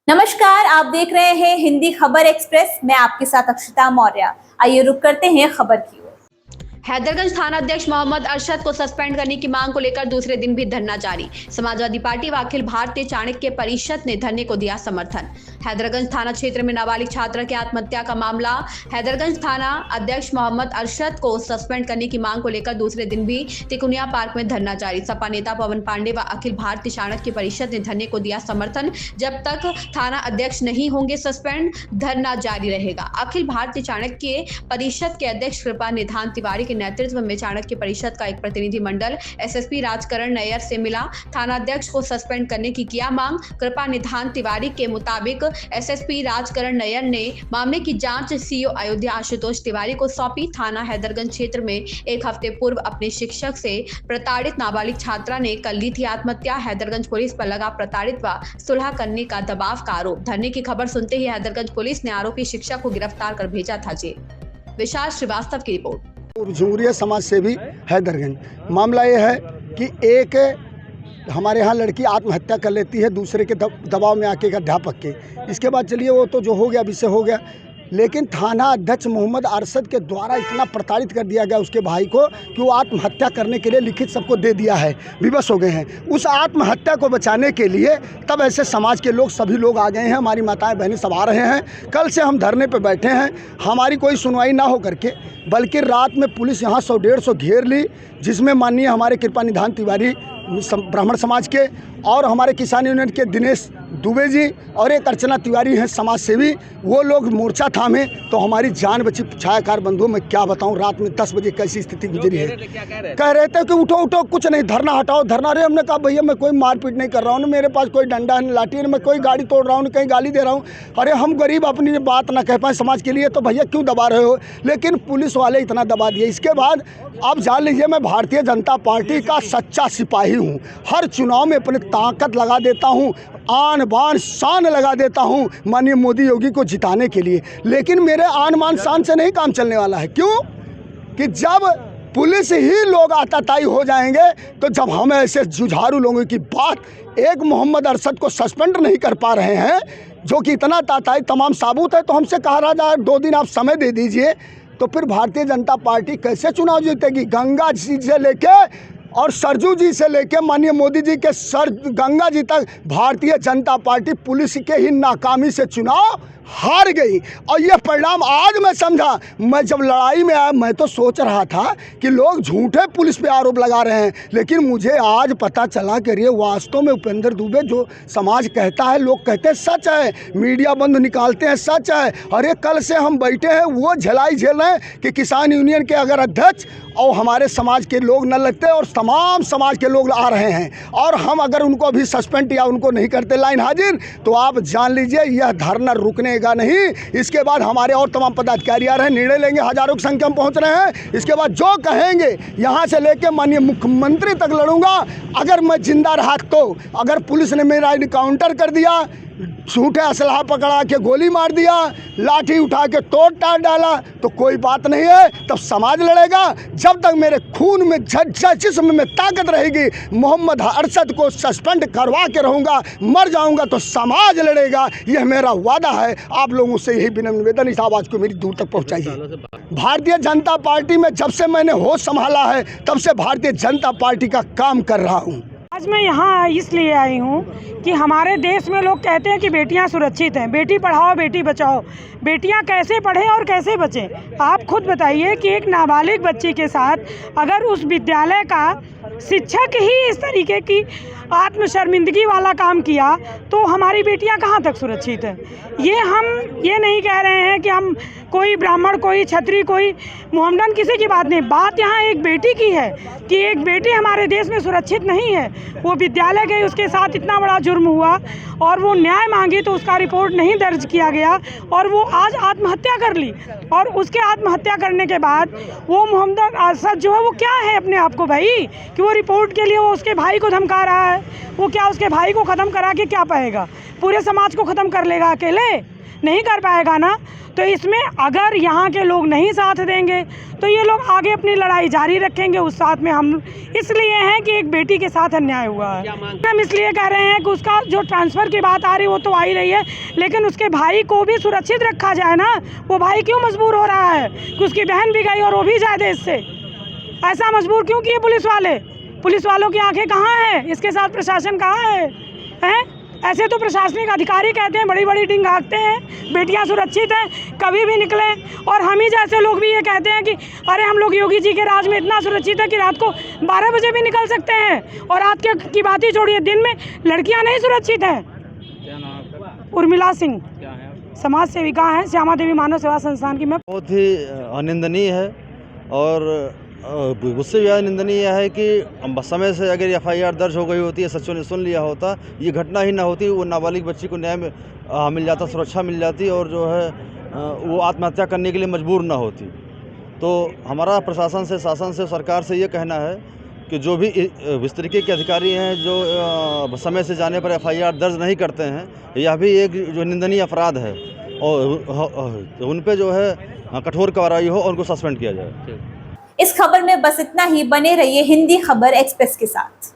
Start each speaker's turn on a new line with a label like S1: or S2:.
S1: नमस्कार, आप देख रहे हैं हिंदी खबर एक्सप्रेस। मैं आपके साथ अक्षिता मौर्य। आइए रुक करते हैं खबर की ओर।
S2: हैदरगंज थाना अध्यक्ष मोहम्मद अरशद को सस्पेंड करने की मांग को लेकर दूसरे दिन भी धरना जारी। समाजवादी पार्टी व अखिल भारतीय चाणक्य परिषद ने धरने को दिया समर्थन। हैदरगंज थाना क्षेत्र में नाबालिग छात्रा की आत्महत्या का मामला। हैदरगंज थाना अध्यक्ष मोहम्मद अरशद को सस्पेंड करने की मांग को लेकर दूसरे दिन भी तिकुनिया पार्क में धरना जारी। सपा नेता पवन पांडे व अखिल भारतीय चाणक्य परिषद ने धरने को दिया समर्थन। जब तक थाना अध्यक्ष नहीं होंगे सस्पेंड, धरना जारी रहेगा। अखिल भारतीय चाणक्य परिषद के अध्यक्ष कृपा निधान तिवारी के नेतृत्व में चाणक्य परिषद का एक प्रतिनिधि मंडल एसएसपी राजकरण नैयर से मिला। थाना अध्यक्ष को सस्पेंड करने की किया मांग। कृपा निधान तिवारी के मुताबिक एसएसपी राजकरण नैयर ने मामले की जांच सीओ अयोध्या आशुतोष तिवारी को सौंपी। थाना हैदरगंज क्षेत्र में एक हफ्ते पूर्व अपने शिक्षक से प्रताड़ित नाबालिग छात्रा ने कर ली थी आत्महत्या। हैदरगंज पुलिस पर लगा प्रताड़ित व सुलह करने का दबाव का आरोप। धरने की खबर सुनते ही हैदरगंज पुलिस ने आरोपी शिक्षक को गिरफ्तार कर भेजा था। विशाल श्रीवास्तव की रिपोर्ट।
S3: जमहूरिया समाज सेवी हैदरगंज। मामला ये है कि एक हमारे यहाँ लड़की आत्महत्या कर लेती है दूसरे के दबाव में आके अध्यापक के। इसके बाद चलिए वो तो जो हो गया विषय हो गया, लेकिन थाना अध्यक्ष मोहम्मद अरशद के द्वारा इतना प्रताड़ित कर दिया गया उसके भाई को कि वो आत्महत्या करने के लिए लिखित सबको दे दिया है। विवश हो गए हैं। उस आत्महत्या को बचाने के लिए तब ऐसे समाज के लोग सभी लोग आ गए हैं। हमारी माताएं बहनें सब आ रहे हैं। कल से हम धरने पे बैठे हैं। हमारी कोई सुनवाई ना हो करके, बल्कि रात में पुलिस यहाँ 100-150 घेर ली, जिसमें माननीय हमारे कृपा निधान तिवारी ब्राह्मण समाज के और हमारे किसान यूनियन के दिनेश दुबे जी और एक अर्चना तिवारी हैं समाज सेवी, वो लोग मोर्चा थामे तो हमारी जान बची। छायाकार बंधुओं, मैं क्या बताऊं, रात में 10 बजे कैसी स्थिति गुजरी है। कह रहे थे कि उठो उठो, कुछ नहीं, धरना हटाओ धरना। अरे हमने कहा भैया मैं कोई मारपीट नहीं कर रहा हूँ, मेरे पास कोई डंडा है लाठी है, मैं कोई गाड़ी तोड़ रहा हूँ, कहीं गाली दे रहा हूँ। अरे हम गरीब अपनी बात ना कह पाए समाज के लिए तो भैया क्यों दबा रहे हो। लेकिन पुलिस वाले इतना दबा दिए। इसके बाद आप जान लीजिए मैं भारतीय जनता पार्टी का सच्चा सिपाही हूँ। हर चुनाव में अपनी ताकत लगा देता हूँ, आन बान शान लगा देता हूँ माननीय मोदी योगी को जिताने के लिए। लेकिन मेरे आन बान शान से नहीं काम चलने वाला है। क्यों कि जब पुलिस ही लोग आताताई हो जाएंगे, तो जब हम ऐसे जुझारू लोगों की बात एक मोहम्मद अरशद को सस्पेंड नहीं कर पा रहे हैं, जो कि इतना ताताई तमाम साबुत है, तो हमसे कहा रहा जाए 2 दिन आप समय दे दीजिए, तो फिर भारतीय जनता पार्टी कैसे चुनाव जीतेगी। गंगा जी से लेके और सरजू जी से लेके माननीय मोदी जी के सर गंगा जी तक भारतीय जनता पार्टी पुलिस के ही नाकामी से चुनाव हार गई। और ये परिणाम आज मैं समझा। मैं जब लड़ाई में आया मैं तो सोच रहा था कि लोग झूठे पुलिस पे आरोप लगा रहे हैं, लेकिन मुझे आज पता चला कि ये वास्तव में उपेंद्र दुबे जो समाज कहता है, लोग कहते हैं सच है, मीडिया बंद निकालते हैं सच है। अरे कल से हम बैठे हैं, वो झलाई झेल रहे हैं कि किसान यूनियन के अगर अध्यक्ष और हमारे समाज के लोग न लगते और तमाम समाज के लोग आ रहे हैं, और हम अगर उनको अभी सस्पेंड या उनको नहीं करते लाइन हाजिर, तो आप जान लीजिए यह धरना रुकने नहीं। इसके बाद हमारे और तमाम पदाधिकारी आ रहे हैं, निर्णय लेंगे, हजारों की संख्या में पहुंच रहे हैं। इसके बाद जो कहेंगे यहां से लेके माननीय मुख्यमंत्री तक लड़ूंगा। अगर मैं जिंदा रहा तो, अगर पुलिस ने मेरा इनकाउंटर कर दिया, झूठे असलहा पकड़ा के गोली मार दिया, लाठी उठा के तोड़ टाड़ डाला, तो कोई बात नहीं है, तब समाज लड़ेगा। जब तक मेरे खून में जिस्म में ताकत रहेगी, मोहम्मद अरशद को सस्पेंड करवा के रहूँगा, मर जाऊँगा तो समाज लड़ेगा। यह मेरा वादा है। आप लोगों से यही विनम्र निवेदन, इस आवाज़ को मेरी दूर तक पहुँचाइए। भारतीय जनता पार्टी में जब से मैंने होश संभाला है, तब से भारतीय जनता पार्टी का काम कर रहा हूँ।
S4: आज मैं यहाँ इसलिए आई हूँ कि हमारे देश में लोग कहते हैं कि बेटियाँ सुरक्षित हैं, बेटी पढ़ाओ बेटी बचाओ। बेटियाँ कैसे पढ़ें और कैसे बचें, आप खुद बताइए कि एक नाबालिग बच्ची के साथ अगर उस विद्यालय का शिक्षक ही इस तरीके की आत्मशर्मिंदगी वाला काम किया, तो हमारी बेटियां कहाँ तक सुरक्षित हैं। हम ये नहीं कह रहे हैं कि हम कोई ब्राह्मण, कोई क्षत्रिय, कोई मोहम्मदन, किसी की बात नहीं। बात यहाँ एक बेटी की है कि एक बेटी हमारे देश में सुरक्षित नहीं है। वो विद्यालय गई, उसके साथ इतना बड़ा जुर्म हुआ और वो न्याय मांगी तो उसका रिपोर्ट नहीं दर्ज किया गया और वो आज आत्महत्या कर ली। और उसके आत्महत्या करने के बाद वो मोहम्मद अरशद जो है वो क्या है अपने आप को भाई, कि वो रिपोर्ट के लिए वो उसके भाई को धमका रहा है। वो क्या उसके भाई को ख़त्म करा के क्या पाएगा, पूरे समाज को ख़त्म कर लेगा अकेले। नहीं कर पाएगा ना, तो इसमें अगर यहाँ के लोग नहीं साथ देंगे तो ये लोग आगे अपनी लड़ाई जारी रखेंगे। उस साथ में हम इसलिए हैं कि एक बेटी के साथ अन्याय हुआ है। हम इसलिए कह रहे हैं कि उसका जो ट्रांसफ़र की बात आ रही वो तो आ ही रही है, लेकिन उसके भाई को भी सुरक्षित रखा जाए ना। वो भाई क्यों मजबूर हो रहा है कि उसकी बहन भी गई और वो भी जाए देश से? ऐसा मजबूर क्यों किए पुलिस वाले? पुलिस वालों की आंखें कहाँ हैं? इसके साथ प्रशासन कहाँ है? हैं? ऐसे तो प्रशासनिक अधिकारी कहते हैं, बड़ी बड़ी डिंग हाँकते हैं, बेटियां सुरक्षित हैं, कभी भी निकलें। और हम ही जैसे लोग भी ये कहते हैं कि अरे हम लोग योगी जी के राज में इतना सुरक्षित है कि रात को 12 बजे भी निकल सकते हैं। और रात की बात ही छोड़िए, दिन में लड़कियां नहीं सुरक्षित हैं।
S5: क्या नाम है आपका?
S4: उर्मिला सिंह,
S5: क्या है आप?
S4: समाज सेविका हैं, श्यामा देवी मानव सेवा संस्थान की। मैं
S6: बहुत ही अनिंदनीय है और उससे भी निंदनीय है कि समय से अगर FIR दर्ज हो गई होती है, सच्चों ने सुन लिया होता, ये घटना ही ना होती, वो नाबालिग बच्ची को न्याय मिल जाता, सुरक्षा मिल जाती और जो है वो आत्महत्या करने के लिए मजबूर ना होती। तो हमारा प्रशासन से, शासन से, सरकार से ये कहना है कि जो भी इस तरीके के अधिकारी हैं जो समय से जाने पर FIR दर्ज नहीं करते हैं, यह भी एक जो निंदनीय अपराध है और उन पे जो है कठोर कार्रवाई हो और उनको सस्पेंड किया जाए।
S1: इस खबर में बस इतना ही। बने रहिए हिंदी खबर एक्सप्रेस के साथ।